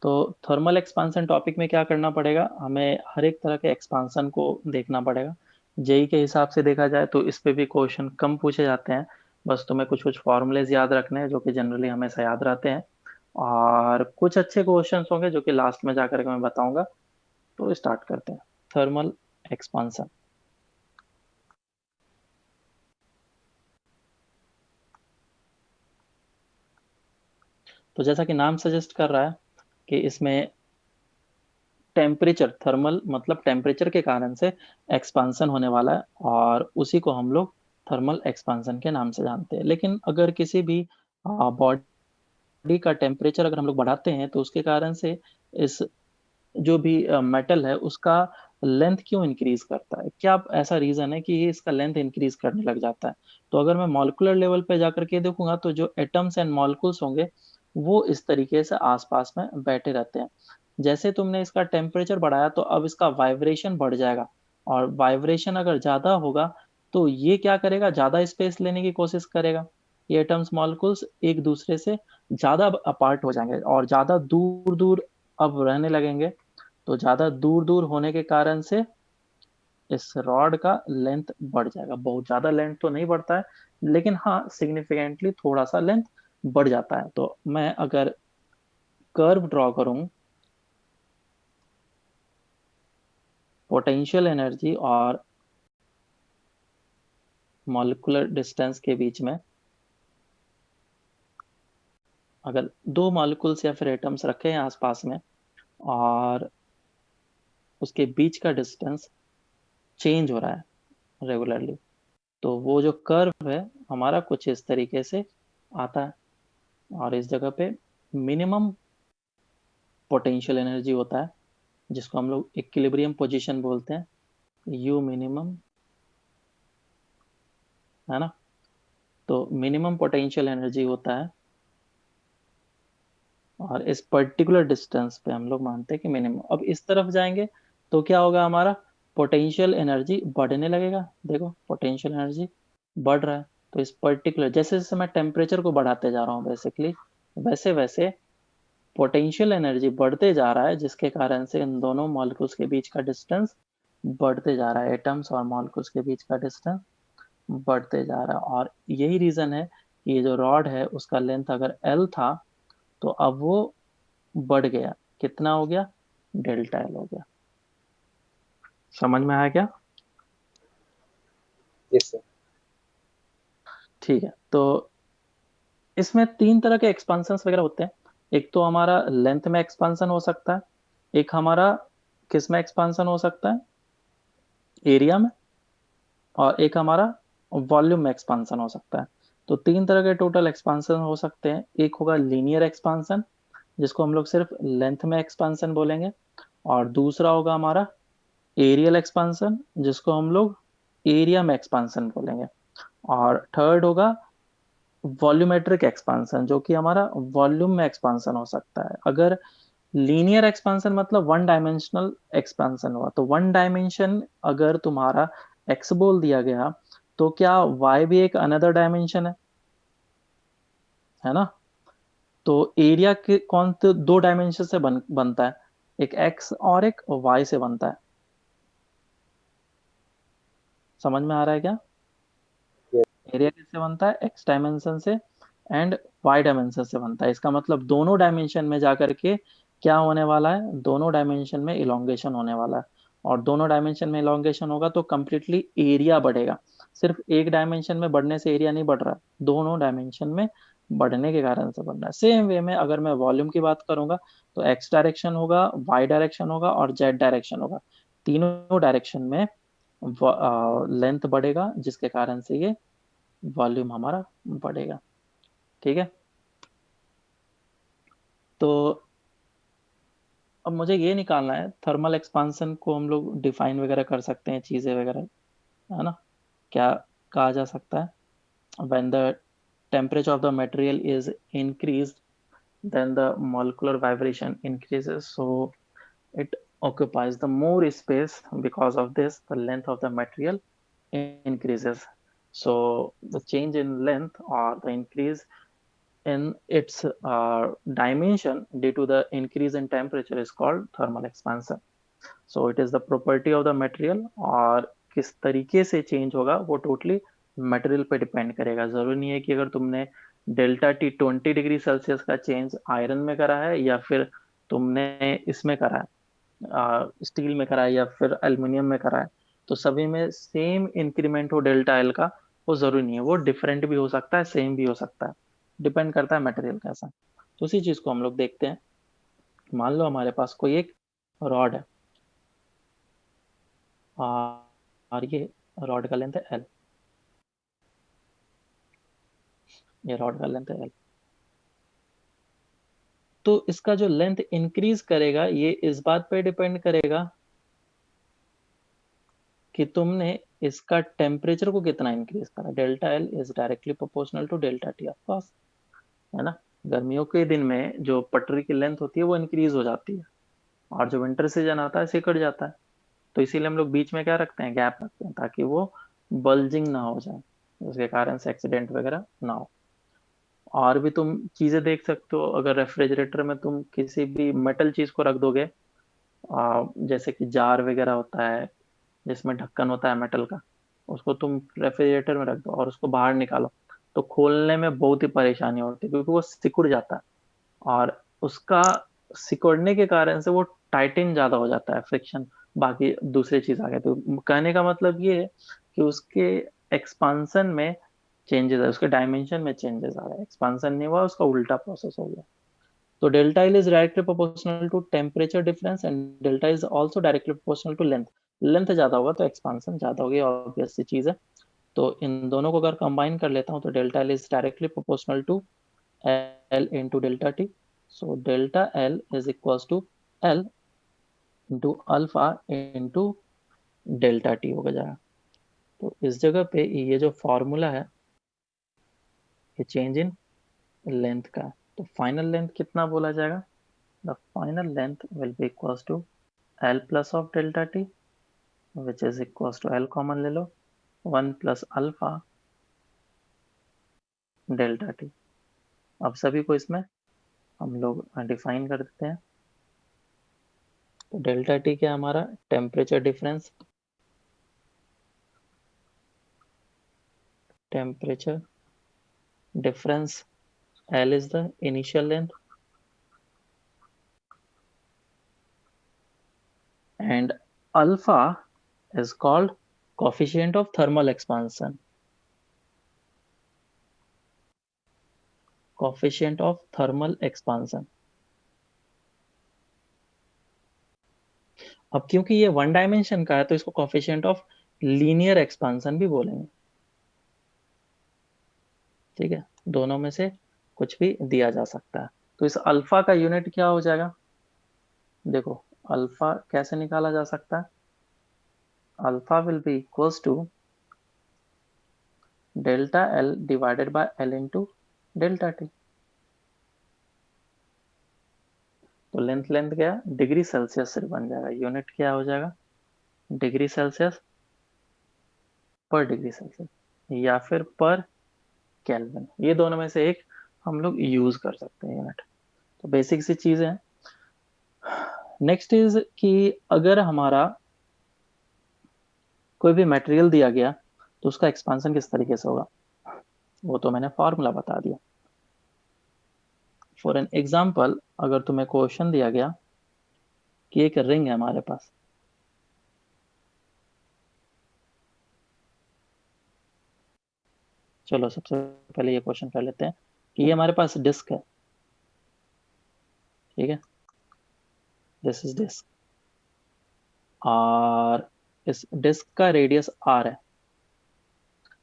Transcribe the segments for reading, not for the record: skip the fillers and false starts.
तो thermal expansion topic में क्या करना पड़ेगा, हमें हर एक तरह के एक्सपांसन को देखना पड़ेगा। जेई के हिसाब से देखा जाए तो इस पे भी क्वेश्चन कम पूछे जाते हैं। बस तुम्हें कुछ कुछ फॉर्मूलेज याद रखने हैं जो कि जनरली हमेशा याद रहते हैं, और कुछ अच्छे क्वेश्चंस होंगे जो कि लास्ट में जाकर के मैं बताऊंगा। तो स्टार्ट करते हैं। Thermal expansion. तो जैसा कि नाम सजेस्ट कर रहा है कि इसमें टेम्परेचर, थर्मल मतलब टेम्परेचर के कारण से एक्सपांसन होने वाला है, और उसी को हम लोग थर्मल एक्सपांसन के नाम से जानते हैं। लेकिन अगर किसी भी बॉडी का टेम्परेचर अगर हम लोग बढ़ाते हैं तो उसके कारण से इस जो भी मेटल है उसका लेंथ क्यों इंक्रीज करता है, क्या ऐसा रीजन है कि ये इसका लेंथ इंक्रीज करने लग जाता है। तो अगर मैं मॉलिक्यूलर लेवल पे जाकर के देखूंगा तो जो एटम्स एंड मॉलिक्यूल्स होंगे वो इस तरीके से आसपास में बैठे रहते हैं। जैसे तुमने इसका टेम्परेचर बढ़ाया तो अब इसका वाइब्रेशन बढ़ जाएगा, और वाइब्रेशन अगर ज्यादा होगा तो ये क्या करेगा, ज्यादा स्पेस लेने की कोशिश करेगा। ये एटम्स मॉलिक्यूल्स एक दूसरे से ज्यादा अपार्ट हो जाएंगे और ज्यादा दूर दूर अब रहने लगेंगे। तो ज्यादा दूर दूर होने के कारण से इस रॉड का लेंथ बढ़ जाएगा। बहुत ज्यादा लेंथ तो नहीं बढ़ता है, लेकिन हाँ सिग्निफिकेंटली थोड़ा सा लेंथ बढ़ जाता है। तो मैं अगर कर्व ड्रॉ करूं पोटेंशियल एनर्जी और मॉलिक्यूलर डिस्टेंस के बीच में, अगर दो मॉलिक्यूल्स या फिर एटम्स रखे हैं आसपास में और उसके बीच का डिस्टेंस चेंज हो रहा है रेगुलरली, तो वो जो कर्व है हमारा कुछ इस तरीके से आता है। और इस जगह पे मिनिमम पोटेंशियल एनर्जी होता है जिसको हम लोग इक्विलिब्रियम पोजीशन बोलते हैं, यू मिनिमम, है ना। तो मिनिमम पोटेंशियल एनर्जी होता है, और इस पर्टिकुलर डिस्टेंस पे हम लोग मानते हैं कि मिनिमम। अब इस तरफ जाएंगे तो क्या होगा, हमारा पोटेंशियल एनर्जी बढ़ने लगेगा। देखो पोटेंशियल एनर्जी बढ़ रहा है। तो इस पर्टिकुलर जैसे जैसे मैं टेम्परेचर को बढ़ाते जा रहा हूँ बेसिकली, वैसे वैसे पोटेंशियल एनर्जी बढ़ते जा रहा है, जिसके कारण से इन दोनों मॉलिक्यूल्स के बीच का डिस्टेंस बढ़ते जा रहा है। एटम्स और मॉलिक्यूल्स के बीच का डिस्टेंस बढ़ते जा रहा है। और यही रीजन है कि ये जो रॉड है उसका लेंथ अगर एल था तो अब वो बढ़ गया। कितना हो गया, डेल्टा एल हो गया। समझ में आया क्या? Yes sir. ठीक है। तो इसमें तीन तरह के एक्सपांशंस वगैरह होते हैं। एक तो हमारा लेंथ में एक्सपांशन हो सकता है, एक हमारा किस में एक्सपांशन हो सकता है, एरिया में, और एक हमारा वॉल्यूम में एक्सपांशन हो सकता है। तो तीन तरह के टोटल एक्सपांशन हो सकते हैं। एक होगा लीनियर एक्सपांशन जिसको हम लोग सिर्फ लेंथ में एक्सपांशन बोलेंगे, और दूसरा होगा हमारा एरियल एक्सपांशन जिसको हम लोग एरिया में एक्सपांशन बोलेंगे, और थर्ड होगा वॉल्यूमेट्रिक एक्सपांशन जो कि हमारा वॉल्यूम में एक्सपांशन हो सकता है। अगर लीनियर एक्सपांशन मतलब वन डायमेंशनल एक्सपांशन हुआ, तो वन डायमेंशन अगर तुम्हारा एक्स बोल दिया गया तो क्या वाई भी एक अनदर डायमेंशन है ना। तो एरिया के कौन से दो डायमेंशन से बनता है, एक एक्स और एक वाई से बनता है। समझ में आ रहा है क्या? एरिया किससे बनता है, एक्स डायमेंशन से एंड वाई डायमेंशन से बनता है। इसका मतलब दोनों डायमेंशन में जाकर के क्या होने वाला है, दोनों डायमेंशन में इलोंगेशन होने वाला है। और दोनों डायमेंशन में इलोंगेशन होगा तो कंप्लीटली एरिया बढ़ेगा। सिर्फ एक डायमेंशन में बढ़ने से एरिया नहीं बढ़ रहा, दोनों डायमेंशन में बढ़ने के कारण से बढ़ रहा है। सेम वे में अगर मैं वॉल्यूम की बात करूंगा तो एक्स डायरेक्शन होगा, वाई डायरेक्शन होगा और जेड डायरेक्शन होगा। तीनों डायरेक्शन में लेंथ बढ़ेगा जिसके कारण से ये वॉल्यूम हमारा बढ़ेगा। ठीक है। तो अब मुझे ये निकालना है, थर्मल एक्सपांशन को हम लोग डिफाइन वगैरह कर सकते हैं, चीजें वगैरह, है ना। क्या कहा जा सकता है, when the temperature of the material is increased then the molecular vibration increases, so it occupies the more space. Because of this the length of the material increases. So the change in length or the increase in its dimension due to the increase in temperature is called thermal expansion. So it is the property of the material, और किस तरीके से change होगा वो totally material पे depend करेगा. जरूरी नहीं है कि अगर तुमने डेल्टा टी 20 डिग्री सेल्सियस का चेंज आयरन में करा है या फिर तुमने इसमें करा है स्टील में करा है या फिर एल्युमिनियम में करा है, तो सभी में सेम इंक्रीमेंट हो डेल्टा एल का, वो जरूरी नहीं है. वो डिफरेंट भी हो सकता है, सेम भी हो सकता है, डिपेंड करता है मटेरियल कैसा. तो उसी चीज को हम लोग देखते हैं. मान लो हमारे पास कोई एक रॉड है, और ये रॉड का लेंथ है एल. ये रॉड का लेंथ है एल. तो इसका जो लेंथ इंक्रीज करेगा ये इस बात पे डिपेंड करेगा कि तुमने इसका टेम्परेचर को कितना इंक्रीज करा. Delta L is directly proportional to delta T, of course, है ना. गर्मियों के दिन में जो पटरी की लेंथ होती है वो इंक्रीज हो जाती है, और जो विंटर सीजन आता है सिकुड़ जाता है. तो इसीलिए हम लोग बीच में क्या रखते हैं, गैप रखते हैं, ताकि वो बल्जिंग ना हो जाए, उसके कारण से एक्सीडेंट वगैरह ना हो. और भी तुम चीजें देख सकते हो. अगर रेफ्रिजरेटर में तुम किसी भी मेटल चीज को रख दोगे, जैसे कि जार वगैरह होता है जिसमें ढक्कन होता है मेटल का, उसको तुम रेफ्रिजरेटर में रख दो और उसको बाहर निकालो, तो खोलने में बहुत ही परेशानी होती है क्योंकि वो सिकुड़ जाता है. और उसका सिकुड़ने के कारण से वो टाइटन ज्यादा हो जाता है, फ्रिक्शन, बाकी दूसरी चीज आ गई. तो कहने का मतलब ये है कि उसके एक्सपांसन में चेंजेस है, उसके डायमेंशन में चेंजेस आ रहे हैं. एक्सपांसन नहीं हुआ, उसका उल्टा प्रोसेस हो गया. तो delta L is directly proportional to temperature difference and delta is also directly proportional to length. Length ज्यादा होगा तो एक्सपांसन ज्यादा होगी, ऑब्वियस सी चीज है. तो इन दोनों को अगर कंबाइन कर लेता हूँ तो delta L is directly proportional to L into delta T. So delta L is equals to L into alpha into delta T हो जाएगा. तो इस जगह पे ये जो फॉर्मूला है ये चेंज इन लेंथ का है. तो फाइनल लेंथ कितना बोला जाएगा, the final length will be equals to L plus of delta T, which is equals to L common ले लो, 1 प्लस अल्फा डेल्टा टी. अब सभी को इसमें हम लोग डिफाइन कर देते हैं. तो डेल्टा टी क्या है हमारा, temperature difference, temperature difference. L is the initial length and alpha is called coefficient of thermal expansion. Coefficient of thermal expansion. अब क्योंकि ये वन डायमेंशन का है तो इसको कोफिशिएंट ऑफ लीनियर एक्सपांशन भी बोलेंगे. ठीक है, दोनों में से कुछ भी दिया जा सकता है. तो इस अल्फा का यूनिट क्या हो जाएगा, देखो अल्फा कैसे निकाला जा सकता है. Alpha will be equals to delta L divided by L into delta T. तो लेंथ लेंथ क्या डिग्री सेल्सियस से बन जाएगा, यूनिट क्या हो जाएगा, degree Celsius per degree Celsius या फिर पर केल्विन. ये दोनों में से एक हम लोग यूज कर सकते हैं यूनिट. तो बेसिक सी चीज है. नेक्स्ट इज कि अगर हमारा कोई भी मटेरियल दिया गया तो उसका एक्सपांशन किस तरीके से होगा, वो तो मैंने फॉर्मूला बता दिया. फॉर एन एग्जाम्पल, अगर तुम्हें क्वेश्चन दिया गया कि एक रिंग है हमारे पास, चलो सबसे पहले ये क्वेश्चन कर लेते हैं कि ये हमारे पास डिस्क है. ठीक है, दिस इज डिस्क, और इस डिस्क का रेडियस आर है.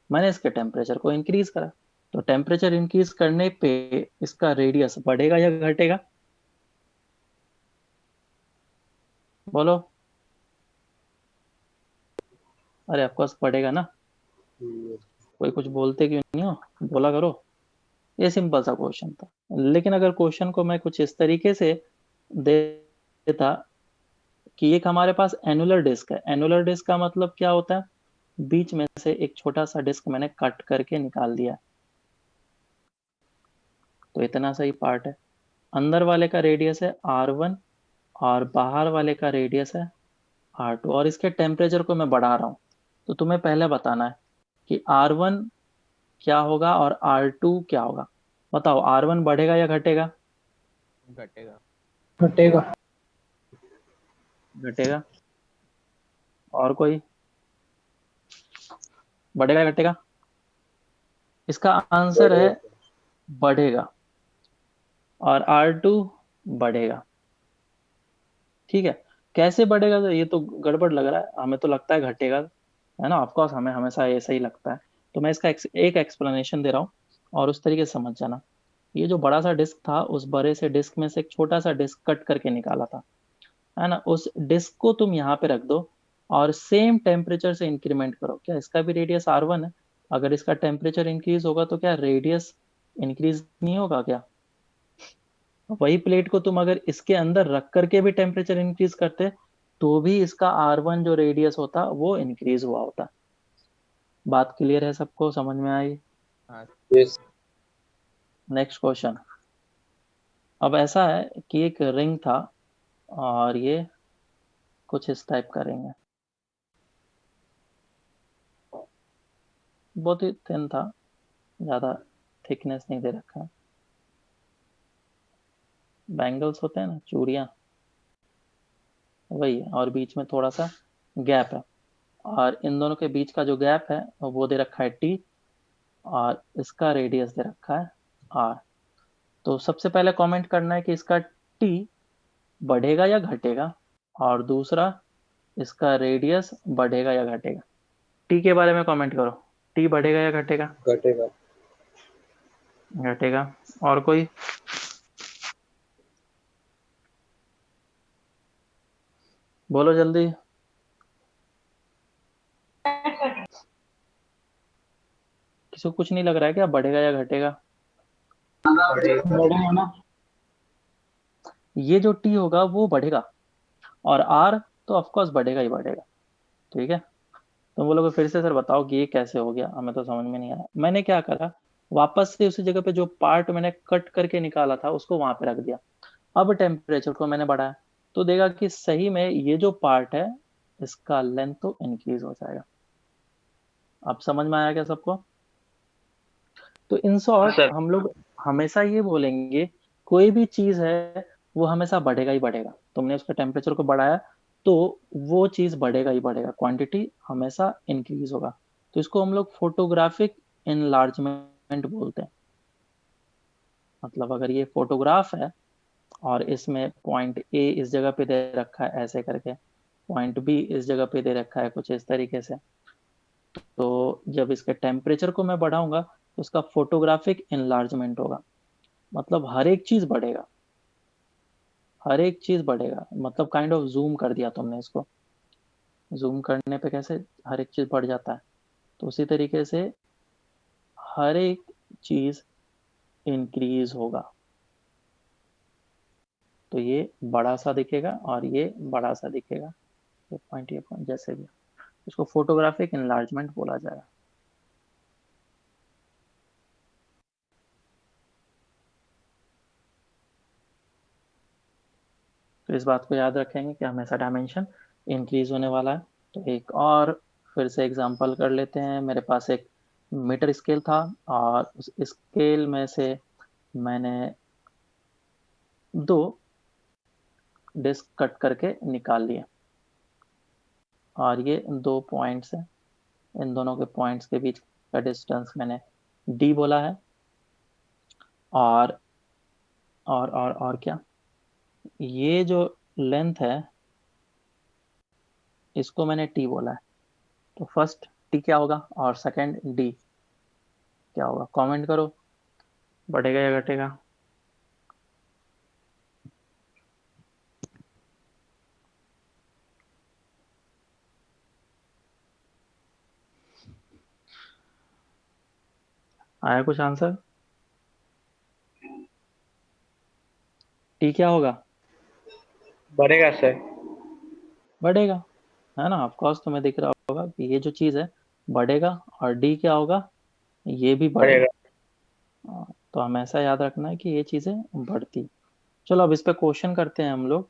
मैंने इसके टेम्परेचर को इंक्रीज करा, तो टेम्परेचर इंक्रीज करने पे इसका रेडियस बढ़ेगा या घटेगा, बोलो. अरे ऑफकोर्स बढ़ेगा ना, कोई कुछ बोलते क्यों नहीं हो, बोला करो. ये सिंपल सा क्वेश्चन था. लेकिन अगर क्वेश्चन को मैं कुछ इस तरीके से दे देता कि एक हमारे पास एनुलर डिस्क है. एनुलर डिस्क का मतलब क्या होता है, बीच में से एक छोटा सा डिस्क मैंने कट करके निकाल दिया. तो इतना सही पार्ट है। अंदर वाले का रेडियस है R1 और बाहर वाले का रेडियस है R2, और इसके टेम्परेचर को मैं बढ़ा रहा हूँ। तो तुम्हें पहले बताना है कि R1 क्या होगा और R2 क्या होगा। बताओ, R1 बढ़ेगा या घटेगा? घटेगा। घटेगा। घटेगा। और कोई? बढ़ेगा या घटेगा? इसका आंसर है बढ़ेगा। बढ़ेगा, और R2 बढ़ेगा। ठीक है। कैसे बढ़ेगा? तो ये तो गड़बड़ लग रहा है, हमें तो लगता है घटेगा, है ना। ऑफकोर्स हमें हमेशा ऐसा ही लगता है। तो मैं इसका एक एक्सप्लेनेशन दे रहा हूँ, और उस तरीके से समझ जाना। ये जो बड़ा सा डिस्क था, उस बड़े से डिस्क में से एक छोटा सा डिस्क कट करके निकाला था, है ना। उस डिस्क को तुम यहाँ पे रख दो, और सेम टेम्परेचर से इंक्रीमेंट करो। क्या इसका भी रेडियस R1 है? अगर इसका टेम्परेचर इंक्रीज होगा तो क्या रेडियस इंक्रीज नहीं होगा क्या? वही प्लेट को तुम अगर इसके अंदर रख करके भी टेम्परेचर इंक्रीज करते, तो भी इसका R1 जो रेडियस होता वो इंक्रीज हुआ होता। बात क्लियर है? सबको समझ में आई? हाँ। यस। Next question. अब ऐसा है कि एक रिंग था, और ये कुछ इस टाइप का रिंग है। बहुत ही थिन था, ज्यादा थिकनेस नहीं दे रखा है। बैंगल्स होते हैं ना, चूड़ियां, वही है, और बीच में थोड़ा सा गैप है। और इन दोनों के बीच का जो गैप है वो दे रखा है T, और इसका रेडियस दे रखा है R। तो सबसे पहले कमेंट करना है कि इसका T बढ़ेगा या घटेगा, और दूसरा, इसका रेडियस बढ़ेगा या घटेगा। T के बारे में कमेंट करो। T बढ़ेगा या घटेगा? घटेगा। घटेगा। और कोई? बोलो जल्दी। किसी को कुछ नहीं लग रहा है क्या, बढ़ेगा या घटेगा? बढ़ेगा। बढ़ेगा ना। ये जो T होगा वो बढ़ेगा, और R तो ऑफकोर्स बढ़ेगा ही बढ़ेगा। ठीक है। तुम बोलोगे फिर से सर बताओ कि ये कैसे हो गया, हमें तो समझ में नहीं आया। मैंने क्या करा, वापस से उसी जगह पे जो पार्ट मैंने कट करके निकाला था उसको वहां पे रख दिया। अब टेम्परेचर को मैंने बढ़ाया, तो देखा कि सही में ये जो पार्ट है, इसका लेंथ तो इंक्रीज हो जाएगा। अब समझ में आया क्या सबको? तो इन शॉर्ट सर। हम लोग हमेशा ये बोलेंगे, कोई भी चीज है वो हमेशा बढ़ेगा ही बढ़ेगा। तुमने उसका टेम्परेचर को बढ़ाया, तो वो चीज बढ़ेगा ही बढ़ेगा, क्वांटिटी हमेशा इंक्रीज होगा। तो इसको हम लोग फोटोग्राफिक इनलार्जमेंट बोलते हैं। मतलब अगर ये फोटोग्राफ है, और इसमें पॉइंट ए इस जगह पे दे रखा है ऐसे करके, पॉइंट बी इस जगह पे दे रखा है कुछ इस तरीके से, तो जब इसके टेम्परेचर को मैं बढ़ाऊंगा तो उसका फोटोग्राफिक इनलार्जमेंट होगा। मतलब हर एक चीज बढ़ेगा, हर एक चीज बढ़ेगा, मतलब काइंड ऑफ जूम कर दिया तुमने इसको। जूम करने पे कैसे हर एक चीज बढ़ जाता है, तो उसी तरीके से हर एक चीज इंक्रीज होगा। तो ये बड़ा सा दिखेगा और ये बड़ा सा दिखेगा, ये पॉइंट जैसे भी, इसको फोटोग्राफिक इनलार्जमेंट बोला जाएगा। तो इस बात को याद रखेंगे कि हमेशा डायमेंशन इंक्रीज होने वाला है। तो एक और फिर से एग्जांपल कर लेते हैं। मेरे पास एक मीटर स्केल था, और उस स्केल में से मैंने दो डिस्क कट करके निकाल लिए, और ये दो पॉइंट्स हैं। इन दोनों के पॉइंट्स के बीच का डिस्टेंस मैंने D बोला है। और और क्या, ये जो लेंथ है इसको मैंने T बोला है। तो फर्स्ट T क्या होगा और सेकंड D क्या होगा, कमेंट करो। बढ़ेगा या घटेगा? आया कुछ आंसर? T क्या होगा? बढ़ेगा सर। बढ़ेगा, है ना। ऑफ कोर्स तुम्हें दिख रहा होगा कि ये जो चीज है बढ़ेगा, और D क्या होगा, ये भी बढ़ेगा। बढ़ेगा। तो हमें ऐसा याद रखना है कि ये चीजें बढ़ती। चलो अब इस पे क्वेश्चन करते हैं हम लोग।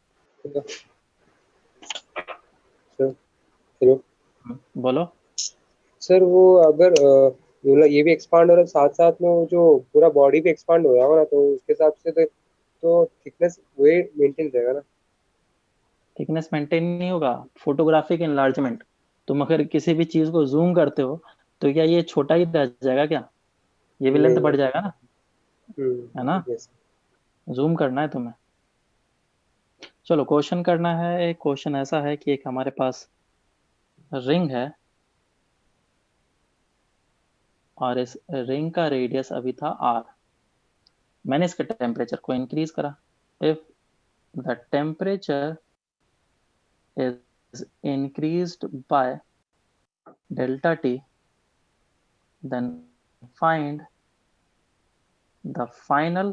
सर हेलो बोलो। सर, वो अगर ये भी एक्सपांड हो रहा है साथ साथ में, वो जो पूरा बॉडी भी एक्सपांड हो रहा होगा ना, तो उसके हिसाब से तो थिकनेस वही मेंटेन रहेगा ना। थिकनेस मेंटेन नहीं होगा, फोटोग्राफिक इनलार्जमेंट। तुम अगर किसी भी चीज को जूम करते हो तो क्या ये छोटा ही रह जाएगा क्या? ये भी लेंथ नहीं बढ़ नहीं। जाएगा ना, है ना? यस। जूम करना है तुम्हें। चलो क्वेश्चन करना है। एक क्वेश्चन ऐसा है कि एक हमारे पास रिंग है और इस रिंग का रेडियस अभी था r। मैंने इसके टेम्परेचर को इंक्रीज करा। If the temperature is increased by delta T, then find the final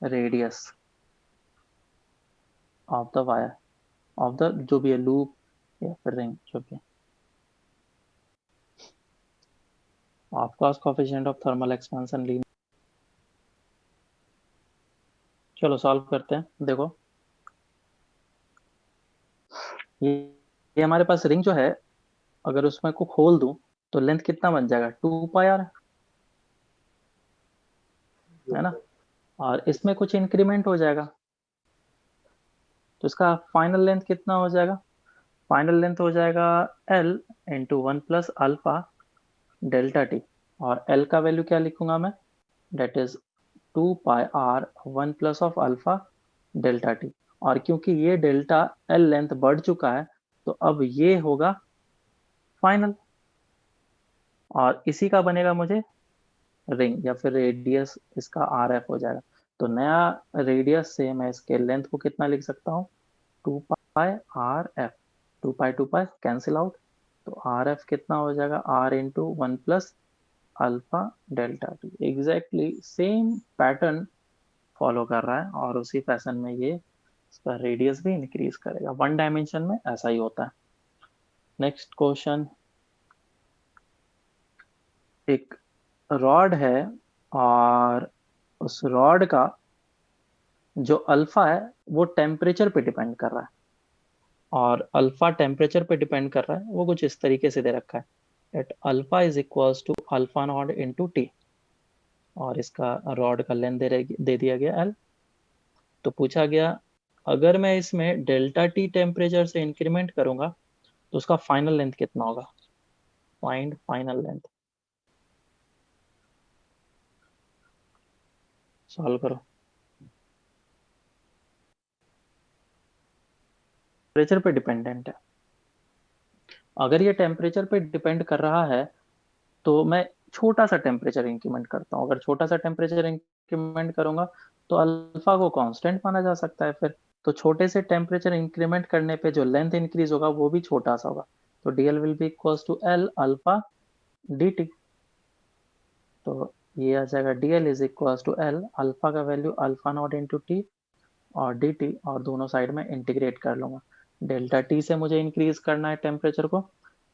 radius of the wire, of the जो भी है लूप या फिर रिंग जो भी है। Of course coefficient of thermal expansion linear. चलो सॉल्व करते हैं। देखो ये हमारे पास रिंग जो है, अगर उसमें को खोल दूं तो लेंथ कितना बन जाएगा? 2 पाई r, है ना? और इसमें कुछ इंक्रीमेंट हो जाएगा तो इसका फाइनल लेंथ कितना हो जाएगा? फाइनल लेंथ हो जाएगा L into 1 plus alpha delta T. और L का वैल्यू क्या लिखूंगा मैं? That is 2 pi r 1 plus of alpha delta T. और क्योंकि ये डेल्टा L लेंथ बढ़ चुका है तो अब ये होगा फाइनल, और इसी का बनेगा मुझे रिंग या फिर रेडियस, इसका आर एफ हो जाएगा। तो नया रेडियस से मैं इसके लेंथ को कितना लिख सकता हूँ? 2 pi r f। 2 pi cancel out, तो आर एफ कितना हो जाएगा? r into 1 plus alpha delta T. Exactly same pattern follow कर रहा है और उसी फैशन में ये इसका रेडियस भी इंक्रीज करेगा। वन डायमेंशन में ऐसा ही होता है। Next question. एक रॉड है और उस रॉड का जो अल्फा है वो टेम्परेचर पे डिपेंड कर रहा है, और अल्फा टेम्परेचर पे डिपेंड कर रहा है। वो कुछ इस तरीके से दे रखा है at alpha is equals to alpha not into T, और इसका रॉड का लेंथ दे दिया गया एल। तो पूछा गया अगर मैं इसमें डेल्टा टी टेम्परेचर से इंक्रीमेंट करूंगा तो उसका फाइनल लेंथ कितना होगा? Find final length. सॉल्व करो। टेम्परेचर पे डिपेंडेंट है। अगर ये टेम्परेचर पे डिपेंड कर रहा है तो मैं छोटा सा टेम्परेचर इंक्रीमेंट करता हूँ। अगर छोटा सा टेम्परेचर इंक्रीमेंट करूंगा तो अल्फा को कांस्टेंट माना जा सकता है फिर। तो छोटे से टेम्परेचर इंक्रीमेंट करने पे जो लेंथ इंक्रीज होगा वो भी छोटा सा होगा। तो dl will be equals to L alpha d t. तो ये आ जाएगा dl is equals to L, alpha का value alpha not into T और डी टी, और दोनों साइड में इंटीग्रेट कर लूंगा। डेल्टा टी से मुझे इंक्रीज करना है टेम्परेचर को,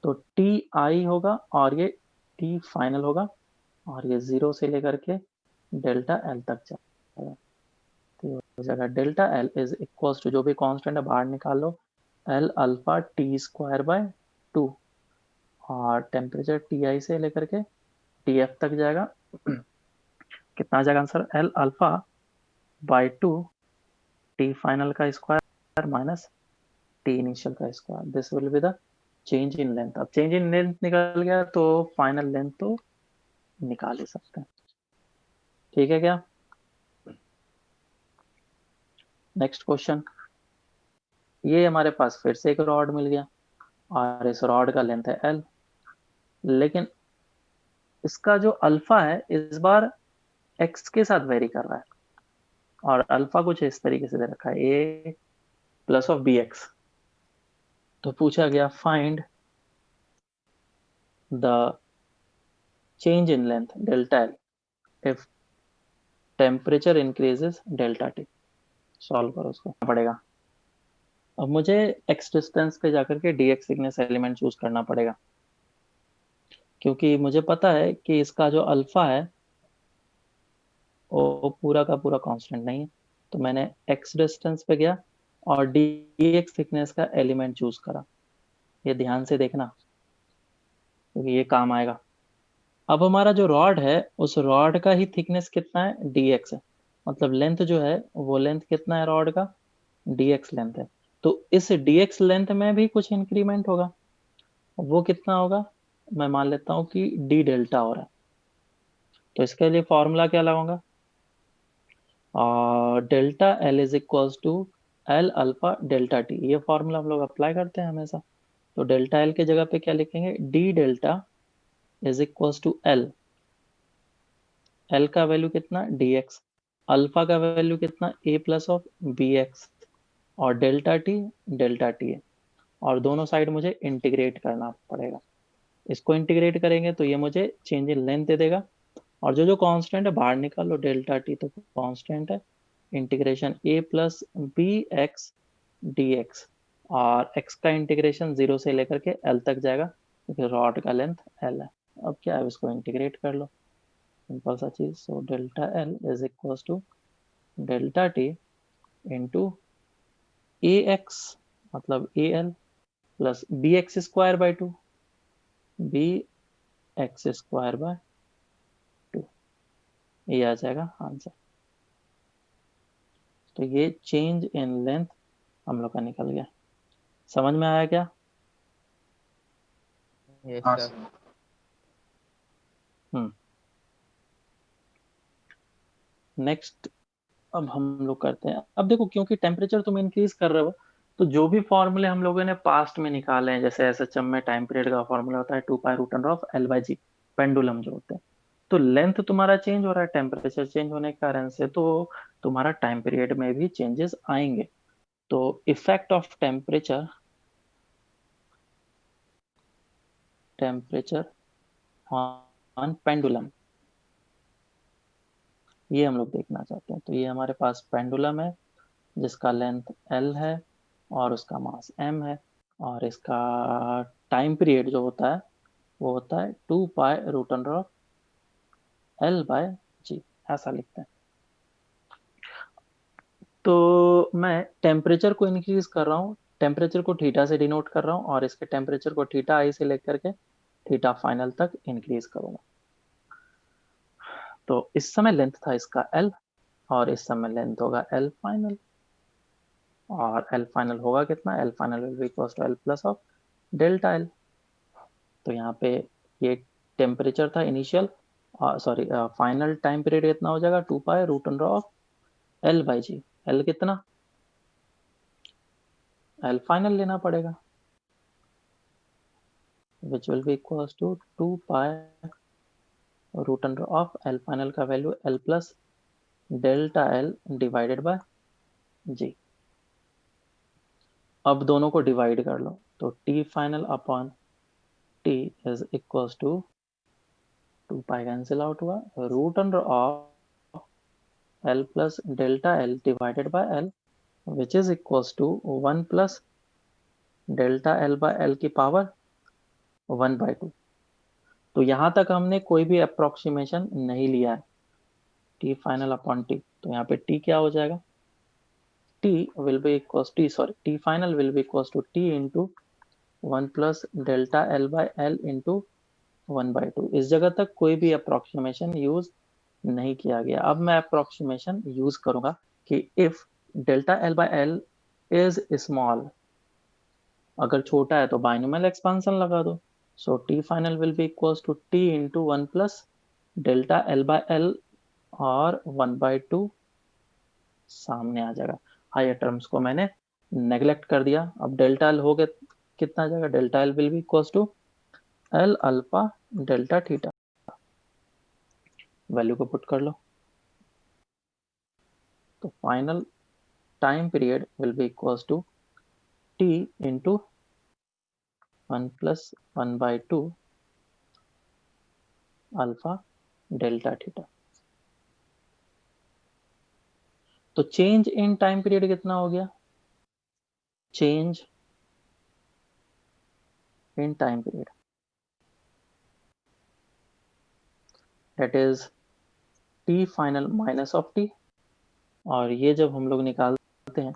तो टी आई होगा और ये टी फाइनल होगा, और ये 0 से लेकर के डेल्टा एल तक जाएगा। तो ये हो जाएगा delta L is equals to, जो भी कांस्टेंट है बाहर निकाल लो, l alpha t square by 2, और टेम्परेचर टी आई से लेकर के टी एफ तक जाएगा। कितना आ जाएगा answer? L alpha by 2 T final का स्क्वायर माइनस टी इनिशियल का square. This will be the change in length. अब चेंज इन लेंथ निकल गया तो फाइनल लेंथ तो निकाल ही सकते हैं। ठीक है क्या? Next question. ये हमारे पास फिर से एक रॉड मिल गया और इस रॉड का लेंथ है एल, लेकिन इसका जो अल्फा है इस बार एक्स के साथ वेरी कर रहा है, और अल्फा कुछ इस तरीके से दे रखा है ए प्लस ऑफ बी एक्स। तो पूछा गया find the change in length delta L if temperature increases delta T. Solve करो उसको पड़ेगा। अब मुझे एक्स डिस्टेंस पे जाकर के D x thickness element choose करना पड़ेगा, क्योंकि मुझे पता है कि इसका जो अल्फा है वो पूरा का पूरा कांस्टेंट नहीं है, तो मैंने x डिस्टेंस पे गया और dx थिकनेस का एलिमेंट चूज करा। ये ध्यान से देखना क्योंकि ये काम आएगा। अब हमारा जो रॉड है उस रॉड का ही थिकनेस कितना है, dx है, मतलब लेंथ जो है वो लेंथ कितना है रॉड का, dx लेंथ है। तो इस dx लेंथ में भी कुछ इंक्रीमेंट होगा, वो कितना होगा, मैं मान लेता हूँ कि d डेल्टा हो रहा है। तो इसके लिए फॉर्मूला क्या लगाऊंगा, delta L is equals to L alpha delta T, ये फॉर्मूला हम लोग अप्लाई करते हैं हमेशा। तो डेल्टा एल के जगह पे क्या लिखेंगे, D delta is equals to L, L का वैल्यू कितना dx, अल्फा का वैल्यू कितना a प्लस ऑफ bx, और डेल्टा टी है, और दोनों साइड मुझे इंटीग्रेट करना पड़ेगा। इसको इंटीग्रेट करेंगे तो ये मुझे चेंज इन लेंथ दे देगा, और जो जो कांस्टेंट है बाहर निकालो, डेल्टा टी तो कांस्टेंट है, integration a plus B X D X, और x का इंटीग्रेशन 0 से लेकर के l तक जाएगा क्योंकि रॉड का लेंथ l है। अब क्या है, इसको इंटीग्रेट कर लो, सिंपल सा चीज। So delta L is equal to delta t into a x मतलब a l plus B x square by two, b x square by two, ये आ जाएगा आंसर। तो ये चेंज इन लेंथ हम लोग का निकल गया। समझ में आया क्या? यस हाँ सर। सर। हम्म। नेक्स्ट अब हम लोग करते हैं, अब देखो क्योंकि टेम्परेचर तुम इंक्रीज कर रहे हो, तो जो भी फॉर्मूले हम लोगों ने पास्ट में निकाले हैं, जैसे एसएचएम में टाइम पीरियड का फॉर्मूला होता है 2 pi root under of L/G, pendulum जो होते हैं, तो लेंथ तुम्हारा चेंज हो रहा है टेम्परेचर चेंज होने के कारण से, तो तुम्हारा टाइम पीरियड में भी चेंजेस आएंगे। तो effect of temperature on pendulum, ये हम लोग देखना चाहते हैं। तो ये हमारे पास पेंडुलम है जिसका लेंथ L है और उसका मास m है, और इसका टाइम पीरियड जो होता है वो होता है 2 pi root under of L/G, ऐसा लिखते हैं। तो मैं टेम्परेचर को इंक्रीज कर रहा हूँ, टेम्परेचर को थीटा से डिनोट कर रहा हूँ, और इसके टेम्परेचर को थीटा आई से लेकर के थीटा फाइनल तक इंक्रीज करूंगा। तो इस समय लेंथ था इसका L, और इस समय लेंथ होगा L फाइनल, और L फाइनल होगा कितना, L final will be equal to L plus of delta L। तो यहाँ पे ये टेम्परेचर था initial, sorry final time period कितना हो जाएगा, 2 pi root under of L/G, L कितना, L फाइनल लेना पड़ेगा, which will be equal to 2 pi root under of L final का value L plus delta L divided by G। अब दोनों को डिवाइड कर लो, तो T final upon T is equal to 2 pi cancel out हुआ, root under of L plus delta L divided by L, which is equals to 1 plus delta L by L की power 1/2। तो यहाँ तक हमने कोई भी अप्रोक्सीमेशन नहीं लिया है, T फाइनल अपॉन T, तो यहाँ पे T क्या हो जाएगा, T will be equals T final will be equals to T into 1 plus delta L by L into 1/2। इस जगह तक कोई भी अप्रोक्सीमेशन यूज नहीं किया गया। अब मैं अप्रोक्सीमेशन यूज करूंगा कि if delta L by L is small, अगर छोटा है तो बाइनोमियल एक्सपांशन लगा दो। So t final will be equals to t into 1 plus delta L by L, और 1/2 सामने आ जाएगा। हायर टर्म्स को मैंने नेग्लेक्ट कर दिया। अब डेल्टा L हो गया, कितना आ जाएगा, delta L will be equals to L alpha delta theta, value को पुट कर लो। तो final time period will be equals to T into 1 plus 1/2 alpha delta theta. तो चेंज इन टाइम पीरियड कितना हो गया, change in time period, that is T final minus of T, और ये जब हम लोग निकालते हैं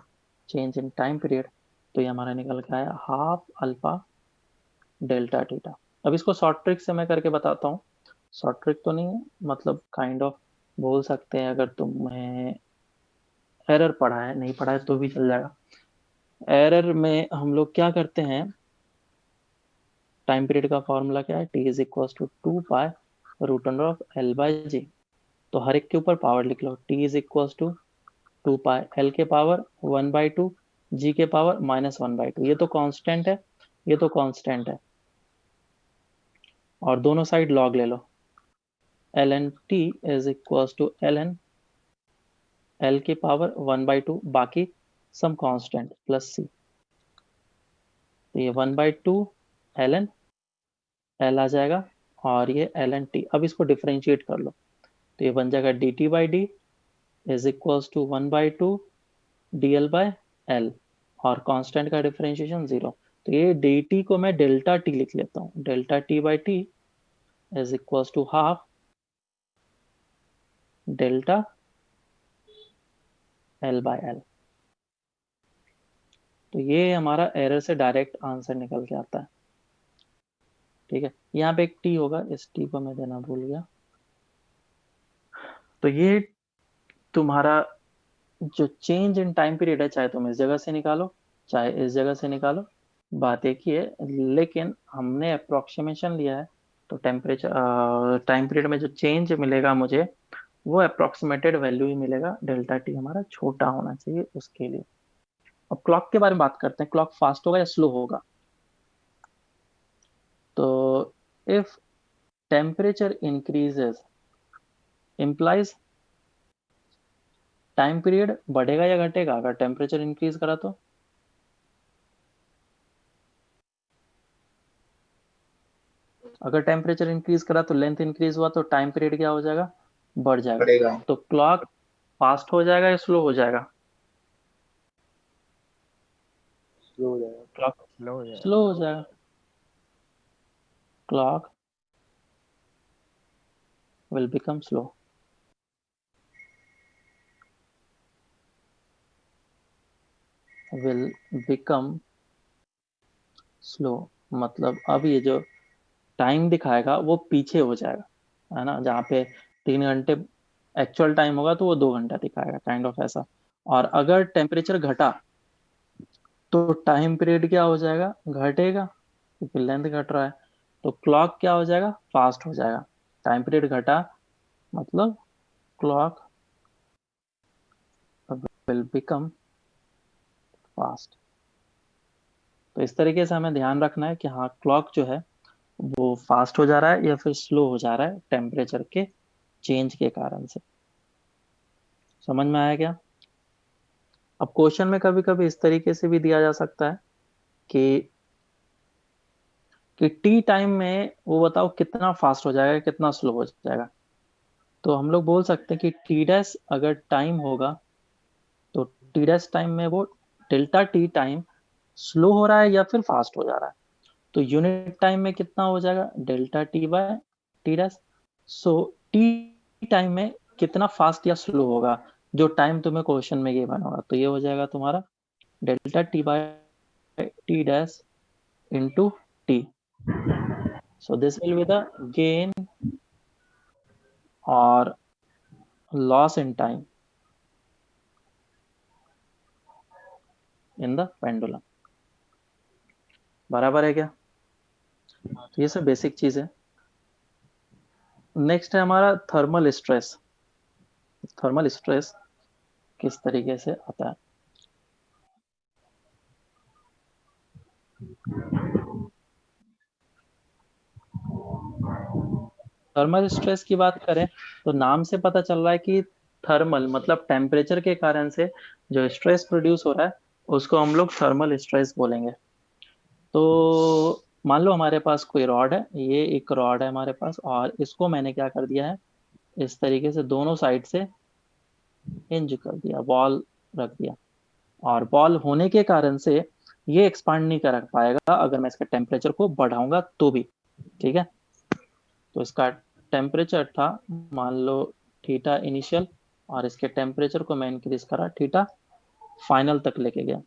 चेंज इन टाइम पीरियड, तो ये हमारा निकल के आया हाफ अल्फा डेल्टा थीटा। अब इसको शॉर्ट ट्रिक से मैं करके बताता हूँ। शॉर्ट ट्रिक तो नहीं है, मतलब काइंड ऑफ बोल सकते हैं, अगर तुम्हें एरर पढ़ा है, नहीं पढ़ा है तो भी चल जाएगा। एरर में हम लोग क्या करते हैं, टाइम पीरियड का फॉर्मूला क्या है, T is equal to 2 pi root under of L by G. तो हर एक के ऊपर पावर लिख लो, T is equal to 2 pi L के पावर 1/2, जी के पावर -1/2। ये तो कांस्टेंट है, ये तो कांस्टेंट है, और दोनों साइड लॉग ले लो। L n t is equal to l n l की पावर 1/2, बाकी सम कांस्टेंट प्लस सी। तो ये 1/2 एल एन एल आ जाएगा, और ये एल एन टी। अब इसको डिफरेंशिएट कर लो, तो ये बन जाएगा D T by D is equal to 1/2 D L by L, और कांस्टेंट का डिफरेंशिएशन 0। तो ये डी टी को मैं डेल्टा टी लिख लेता हूँ, delta T by T is equal to half delta L by L. तो ये हमारा एरर से डायरेक्ट आंसर निकल के आता है। ठीक है, यहाँ पे एक टी होगा, इस टी को मैं देना भूल गया। तो ये तुम्हारा जो चेंज इन टाइम पीरियड है, चाहे तुम इस जगह से निकालो चाहे इस जगह से निकालो, बात एक ही है, लेकिन हमने अप्रोक्सीमेशन लिया है। तो टेम्परेचर टाइम पीरियड में जो चेंज मिलेगा मुझे, वो अप्रोक्सीमेटेड वैल्यू ही मिलेगा। डेल्टा टी हमारा छोटा होना चाहिए उसके लिए। अब क्लॉक के बारे में बात करते हैं, क्लॉक फास्ट होगा या स्लो होगा। तो if temperature increases implies time period बढ़ेगा या घटेगा अगर टेम्परेचर इंक्रीज करा तो। अगर टेम्परेचर इंक्रीज करा तो लेंथ इंक्रीज हुआ, तो टाइम पीरियड क्या हो जाएगा, बढ़ जाएगा। बढ़ेगा। तो क्लॉक फास्ट हो जाएगा या स्लो हो जाएगा, स्लो हो जाएगा। क्लॉक स्लो हो जाएगा। स्लो हो जाएगा। Clock will become slow. Will become slow मतलब अब ये जो टाइम दिखाएगा वो पीछे हो जाएगा, है ना। जहाँ पे 3 घंटे एक्चुअल टाइम होगा तो वो 2 घंटा दिखाएगा, काइंड ऑफ ऐसा। और अगर टेम्परेचर घटा तो टाइम पीरियड क्या हो जाएगा, घटेगा, क्योंकि लेंथ घट रहा है। तो क्लॉक क्या हो जाएगा, फास्ट हो जाएगा। टाइम पीरियड घटा मतलब क्लॉक विल बिकम फास्ट। तो इस तरीके से हमें ध्यान रखना है कि हाँ, क्लॉक जो है वो फास्ट हो जा रहा है या फिर स्लो हो जा रहा है टेम्परेचर के चेंज के कारण से। समझ में आया क्या। अब क्वेश्चन में कभी कभी इस तरीके से भी दिया जा सकता है कि टी टाइम में वो बताओ कितना फास्ट हो जाएगा कितना स्लो हो जाएगा। तो हम लोग बोल सकते हैं कि टी डैश अगर टाइम होगा तो टी डैश टाइम में वो डेल्टा टी टाइम स्लो हो रहा है या फिर फास्ट हो जा रहा है। तो यूनिट टाइम में कितना हो जाएगा, delta t by t dash. So t time में कितना फास्ट या स्लो होगा, जो टाइम तुम्हें क्वेश्चन में गिवन होगा, तो ये हो जाएगा तुम्हारा delta t by t dash into t. So this will be the gain और loss in time in the pendulum. बराबर है क्या। तो ये सब बेसिक चीज है। नेक्स्ट है हमारा थर्मल स्ट्रेस। थर्मल स्ट्रेस किस तरीके से आता है। थर्मल स्ट्रेस की बात करें तो नाम से पता चल रहा है कि थर्मल मतलब टेम्परेचर के कारण से जो स्ट्रेस प्रोड्यूस हो रहा है उसको हम लोग थर्मल स्ट्रेस बोलेंगे। तो मान लो हमारे पास कोई रॉड है, ये एक रॉड है हमारे पास, और इसको मैंने क्या कर दिया है, इस तरीके से दोनों साइड से हिंज कर दिया, बॉल रख दिया। और बॉल होने के कारण से ये एक्सपांड नहीं कर पाएगा अगर मैं इसका टेम्परेचर को बढ़ाऊंगा तो भी। ठीक है, तो इसका टेम्परेचर था मान लो थीटा इनिशियल, और इसके टेम्परेचर को मैं इंक्रीज करा थीटा फाइनल तक लेके गया।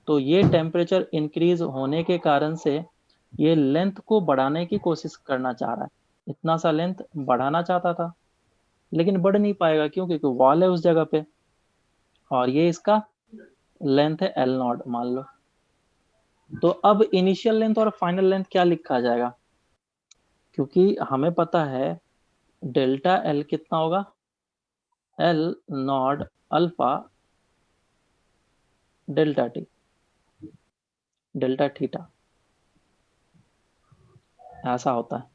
तो ये टेम्परेचर इंक्रीज होने के कारण से ये लेंथ को बढ़ाने की कोशिश करना चाह रहा है, इतना सा लेंथ बढ़ाना चाहता था, लेकिन बढ़ नहीं पाएगा। क्यों? क्योंकि वॉल है उस जगह पे, और ये इसका लेंथ है एल नॉट मान लो। तो अब इनिशियल लेंथ और फाइनल लेंथ क्या लिखा जाएगा? क्योंकि हमें पता है डेल्टा एल कितना होगा, L not alpha delta T, delta theta, ऐसा होता है।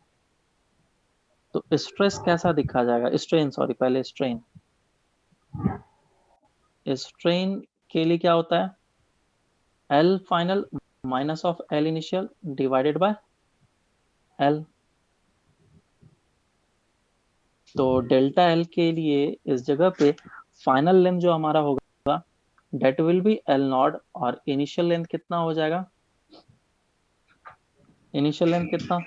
तो स्ट्रेस कैसा दिखा जाएगा, स्ट्रेन, सॉरी पहले स्ट्रेन। स्ट्रेन के लिए क्या होता है, L final minus of L initial divided by L. तो डेल्टा एल के लिए इस जगह पे फाइनल लेंथ जो हमारा होगा that will be L nought, और इनिशियल लेंथ कितना हो जाएगा, इनिशियल लेंथ कितना,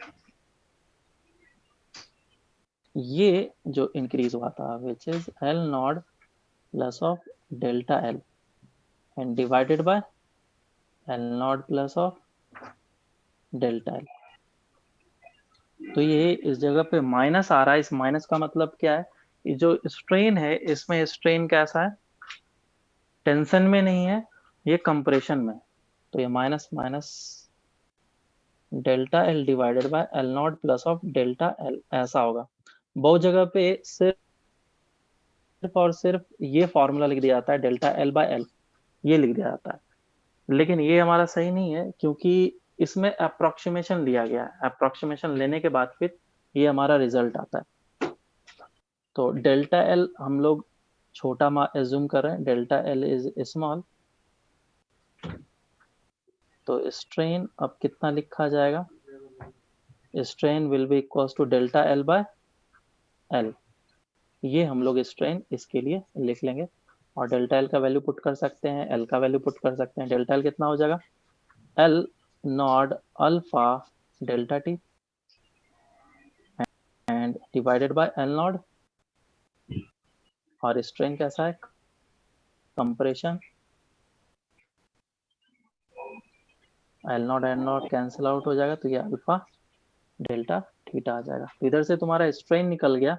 ये जो इंक्रीज हुआ था which is L not plus of delta L and divided by L not plus of delta L. तो ये इस जगह पे माइनस आ रहा है, इस माइनस का मतलब क्या है, ये जो स्ट्रेन है इसमें स्ट्रेन कैसा है, टेंशन में नहीं है, ये कंप्रेशन में। तो ये minus minus delta L divided by L not plus of delta L, ऐसा होगा। बहुत जगह पे सिर्फ और सिर्फ ये फॉर्मूला लिख दिया जाता है डेल्टा एल बाय एल, ये लिख दिया जाता है, लेकिन ये हमारा सही नहीं है, क्योंकि इसमें अप्रोक्सीमेशन लिया गया है। अप्रोक्सीमेशन लेने के बाद फिर ये हमारा रिजल्ट आता है। तो डेल्टा एल हम लोग छोटा एज्यूम कर रहे हैं, डेल्टा एल इज स्मॉल। तो स्ट्रेन अब कितना लिखा जाएगा, strain will be equal to delta L by L. ये हम लोग स्ट्रेन इसके लिए लिख लेंगे, और डेल्टा एल का वैल्यू पुट कर सकते हैं, एल का वैल्यू पुट कर सकते हैं। डेल्टा एल कितना हो जाएगा, L not alpha delta T and divided by L nought, और स्ट्रेन कैसा है, compression, L not cancel out हो जाएगा, तो ये अल्फा डेल्टा थीटा आ जाएगा। तो इधर से तुम्हारा स्ट्रेन निकल गया,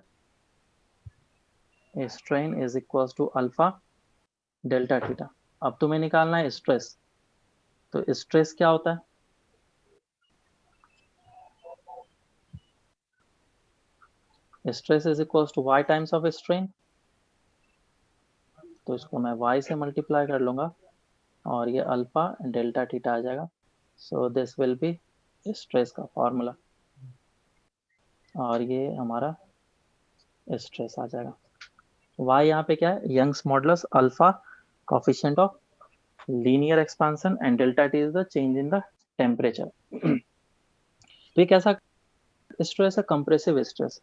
strain is equal to alpha delta theta. अब तुम्हें निकालना है स्ट्रेस। तो स्ट्रेस क्या होता है, stress is equal to Y times of strain. तो इसको मैं y से मल्टीप्लाई कर लूंगा, और ये अल्फा डेल्टा थीटा आ जाएगा। सो दिस विल बी स्ट्रेस का फॉर्मूला, और ये हमारा स्ट्रेस आ जाएगा। y यहाँ पे क्या है, Young's modulus alpha coefficient of linear expansion and delta T is the change in the temperature. तो ये कैसा स्ट्रेस है, कंप्रेसिव स्ट्रेस,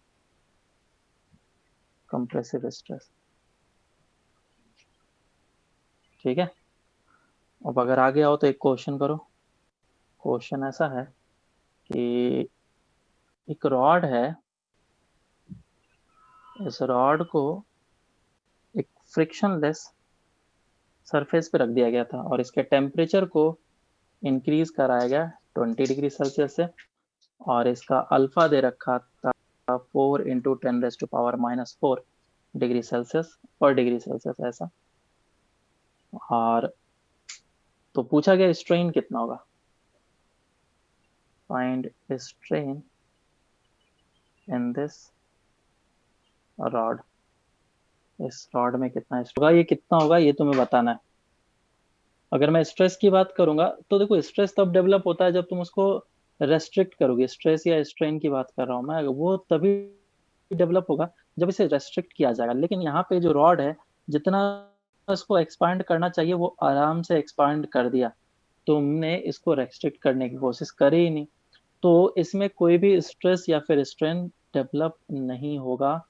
कंप्रेसिव स्ट्रेस, ठीक है। अब अगर आगे आओ तो एक क्वेश्चन करो। क्वेश्चन ऐसा है कि एक रॉड है, इस रॉड को एक फ्रिक्शनलेस सरफेस पे रख दिया गया था, और इसके टेम्परेचर को इंक्रीज कराया गया 20 डिग्री सेल्सियस से, और इसका अल्फा दे रखा था 4 into 10⁻⁻⁴ degree Celsius per degree Celsius ऐसा। और तो पूछा गया स्ट्रेन कितना होगा, find strain in this rod, इस रॉड में कितना होगा, ये कितना होगा ये तुम्हें बताना है। अगर मैं स्ट्रेस की बात करूंगा तो देखो, स्ट्रेस तब डेवलप होता है जब तुम उसको रेस्ट्रिक्ट करोगे। स्ट्रेस या स्ट्रेन की बात कर रहा हूं मैं, वो तभी डेवलप होगा जब इसे रेस्ट्रिक्ट किया जाएगा। लेकिन यहाँ पे जो रॉड है, जितना इसको एक्सपांड करना चाहिए वो आराम से एक्सपांड कर दिया, तुमने इसको रेस्ट्रिक्ट करने की कोशिश करी ही नहीं, तो इसमें कोई भी स्ट्रेस या फिर स्ट्रेन डेवलप नहीं होगा,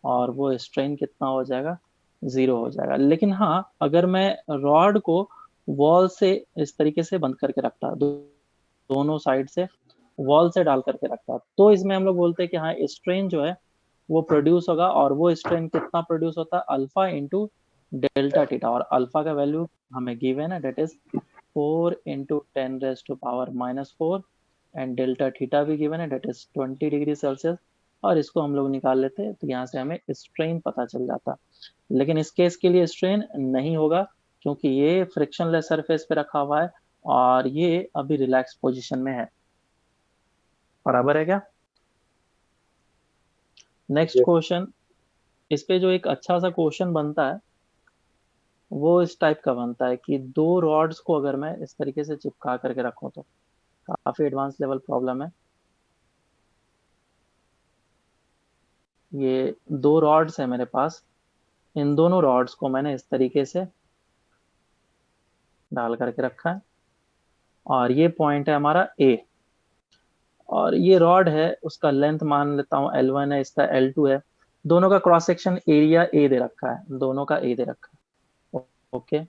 और वो स्ट्रेन कितना हो जाएगा, 0 हो जाएगा। लेकिन हाँ, अगर मैं रॉड को वॉल से इस तरीके से बंद करके रखता, दोनों साइड से वॉल से डाल करके रखता, तो इसमें हम लोग बोलते हैं कि हाँ स्ट्रेन जो है वो प्रोड्यूस होगा, और वो स्ट्रेन कितना प्रोड्यूस होता है, अल्फा इंटू डेल्टा थीटा, और अल्फा का वैल्यू हमें गिवन है, that is 4 into 10⁻⁻⁴, and delta theta भी गिवन है, डेट इज 20 डिग्री सेल्सियस, और इसको हम लोग निकाल लेते हैं तो यहाँ से हमें स्ट्रेन पता चल जाता। लेकिन इस केस के लिए स्ट्रेन नहीं होगा, क्योंकि ये फ्रिक्शनलेस सरफेस पे रखा हुआ है और ये अभी रिलैक्स पोजीशन में है। बराबर है क्या? Next Yes. क्वेश्चन, इस पे जो एक अच्छा सा क्वेश्चन बनता है वो इस टाइप का बनता है कि दो रॉड्स को अगर मैं इस तरीके से चिपका करके रखूं तो काफी एडवांस लेवल प्रॉब्लम है। ये दो रॉड्स है मेरे पास, इन दोनों रॉड्स को मैंने इस तरीके से डाल करके रखा है, और ये पॉइंट है हमारा ए, और ये रॉड है उसका लेंथ मान लेता हूँ L1 है, इसका L2 है। दोनों का क्रॉस सेक्शन एरिया ए दे रखा है, दोनों का ए दे रखा है। ओके,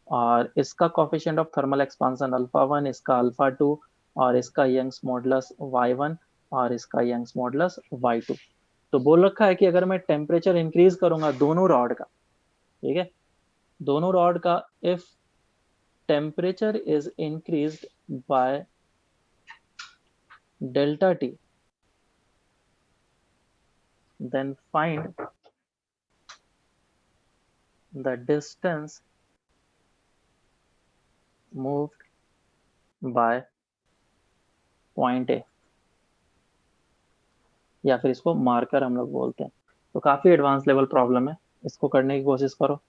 और इसका coefficient of thermal expansion alpha 1, इसका अल्फा 2, और इसका यंग्स मॉडुलस Y1, और इसका यंग्स मॉडुलस Y2। तो बोल रखा है कि अगर मैं टेम्परेचर इंक्रीज करूंगा दोनों रॉड का, ठीक है, दोनों रॉड का, if temperature is increased by delta T, then find the distance moved by point A, या फिर इसको मार्कर हम लोग बोलते हैं। तो काफी एडवांस लेवल प्रॉब्लम है, इसको करने की कोशिश करो।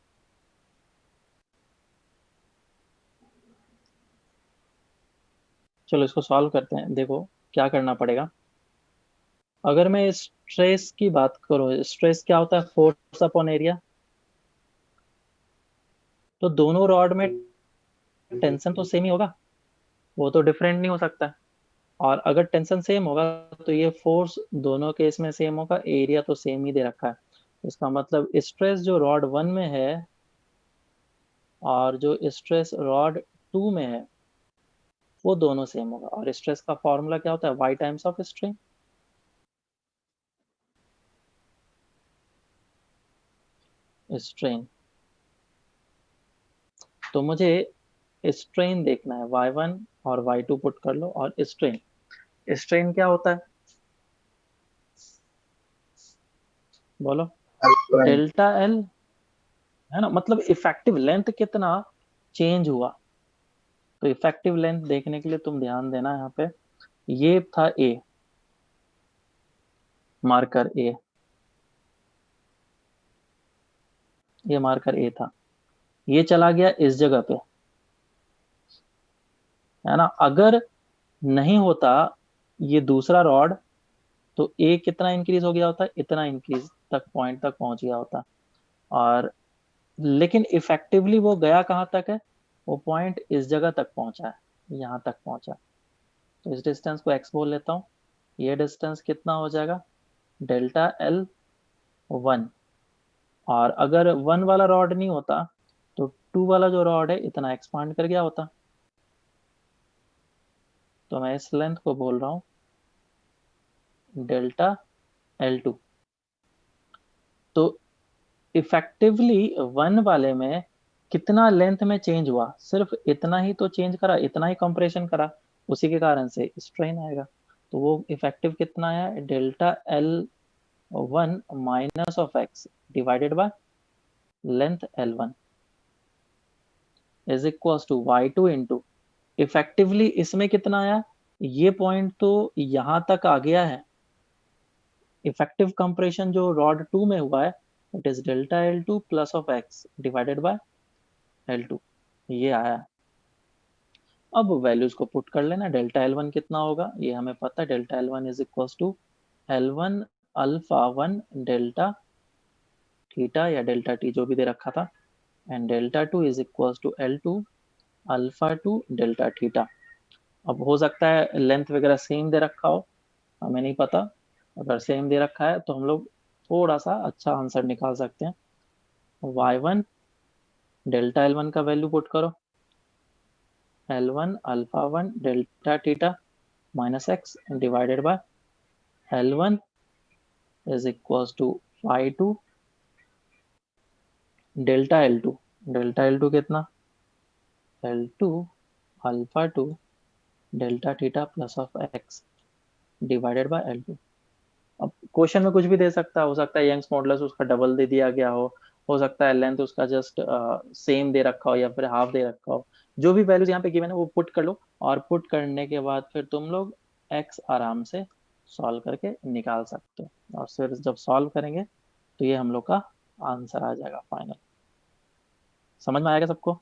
चलो इसको सॉल्व करते हैं। देखो क्या करना पड़ेगा। अगर मैं स्ट्रेस की बात करूँ, स्ट्रेस क्या होता है, फोर्स अपॉन एरिया। तो दोनों रॉड में टेंशन तो सेम ही होगा, वो तो डिफरेंट नहीं हो सकता। और अगर टेंशन सेम होगा तो ये फोर्स दोनों केस में सेम होगा, एरिया तो सेम ही दे रखा है। इसका मतलब स्ट्रेस जो रॉड 1 में है और जो स्ट्रेस रॉड 2 में है वो दोनों सेम होगा। और स्ट्रेस का फॉर्मूला क्या होता है, Y times of strain. Strain, तो मुझे स्ट्रेन देखना है, Y1 और Y2 पुट कर लो, और स्ट्रेन, स्ट्रेन क्या होता है बोलो, डेल्टा एल, है ना, मतलब इफेक्टिव लेंथ कितना चेंज हुआ। तो इफेक्टिव लेंथ देखने के लिए तुम ध्यान देना यहाँ पे, ये था ए, मार्कर ए, ये मार्कर ए था, ये चला गया इस जगह पे, है ना। अगर नहीं होता ये दूसरा रॉड तो ए कितना इंक्रीज हो गया होता, इतना इंक्रीज तक पॉइंट तक पहुंच गया होता। और लेकिन इफेक्टिवली वो गया कहाँ तक है, वो पॉइंट इस जगह तक पहुंचा है, यहाँ तक पहुंचा। तो इस डिस्टेंस को एक्स बोल लेता हूँ। ये डिस्टेंस कितना हो जाएगा, डेल्टा L1। और अगर 1 वाला रॉड नहीं होता तो 2 वाला जो रॉड है इतना एक्सपांड कर गया होता। तो मैं इस लेंथ को बोल रहा हूँ डेल्टा L2। तो इफेक्टिवली 1 वाले में कितना लेंथ में चेंज हुआ, सिर्फ इतना ही तो चेंज करा, इतना ही कंप्रेशन करा, उसी के कारण से स्ट्रेन आएगा। तो वो इफेक्टिव कितना आया, delta L1 minus of X divided by length L1 is equal to Y2 into, effectively इसमें कितना आया, ये पॉइंट तो यहां तक आ गया है। इफेक्टिव कंप्रेशन जो रॉड 2 में हुआ है it is delta L2 plus of X divided by L2, ये आया। अब वैल्यूज को पुट कर लेना, डेल्टा L1 कितना होगा ये हमें पता है, delta L1 is equal to L1 alpha 1 delta theta या डेल्टा टी जो भी दे रखा था, and delta 2 is equal to L2 alpha 2 delta theta. अब हो सकता है लेंथ वगैरह सेम दे रखा हो, हमें नहीं पता। अगर सेम दे रखा है तो हम लोग थोड़ा सा अच्छा आंसर निकाल सकते हैं। Y1 डेल्टा L1 का वैल्यू पुट करो, L1 alpha 1 delta theta minus X divided by L1 is equals to phi two delta L2। Delta L2 कितना, L2 alpha two delta theta plus of X divided by L2। अब question में कुछ भी दे सकता है, हो सकता है यंग्स मॉडुलस उसका डबल दे दिया गया हो सकता है लेंथ उसका जस्ट सेम दे रखा हो या फिर हाफ दे रखा हो। जो भी वैल्यूज यहाँ पे गिवन है वो पुट कर लो, और पुट करने के बाद फिर तुम लोग x आराम से सॉल्व करके निकाल सकते हो, और फिर जब सॉल्व करेंगे तो ये हम लोग का आंसर आ जाएगा फाइनल। समझ में आएगा सबको?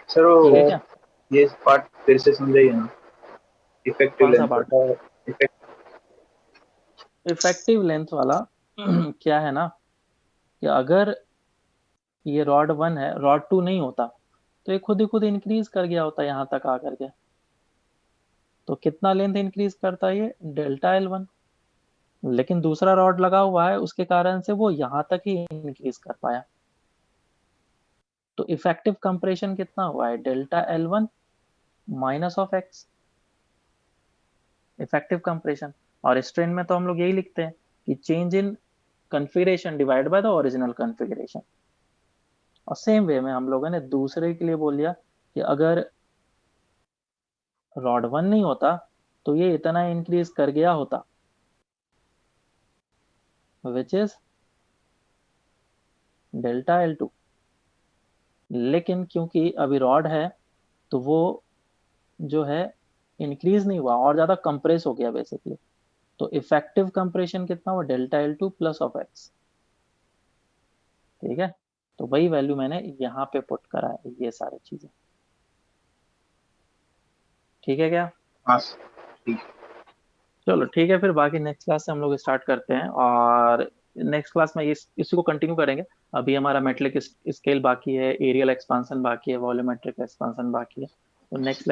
सर वो ठीक है क्या? ये पार्ट फिर से समझाइए ना, इफेक्टिव कौन सा length part? Effect effective length वाला क्या है ना, कि अगर ये रॉड 1 है, रॉड 2 नहीं होता तो ये खुद ही खुद इंक्रीज कर गया होता यहाँ तक आकर के। तो कितना लेंथ इंक्रीज करता है ये, डेल्टा L1। लेकिन दूसरा रॉड लगा हुआ है, उसके कारण से वो यहाँ तक ही इंक्रीज कर पाया। तो इफेक्टिव कंप्रेशन कितना हुआ है, delta L1 minus of x, effective compression. और स्ट्रेन में तो हम लोग यही लिखते हैं कि change in configuration divide by the original configuration. और सेम वे में हम लोगों ने दूसरे के लिए बोल दिया कि अगर रॉड 1 नहीं होता तो ये इतना इंक्रीज कर गया होता, विच इज डेल्टा L2। लेकिन क्योंकि अभी रॉड है तो वो जो है इंक्रीज नहीं हुआ और ज्यादा कंप्रेस हो गया बेसिकली। तो इफेक्टिव कंप्रेशन कितना हुआ, delta L2 plus of x. ठीक है, तो वही वैल्यू मैंने यहाँ पे पुट करा है, ये सारी चीजें। ठीक है क्या? हाँ ठीक। चलो ठीक है, फिर बाकी नेक्स्ट क्लास से हम लोग स्टार्ट करते हैं, और नेक्स्ट क्लास में इसी को कंटिन्यू करेंगे। अभी हमारा मेटलिक स्केल बाकी है, एरियल एक्सपांसन बाकी है, वॉल्यूमेट्रिक एक्सपांसन बाकी है। तो नेक्स्ट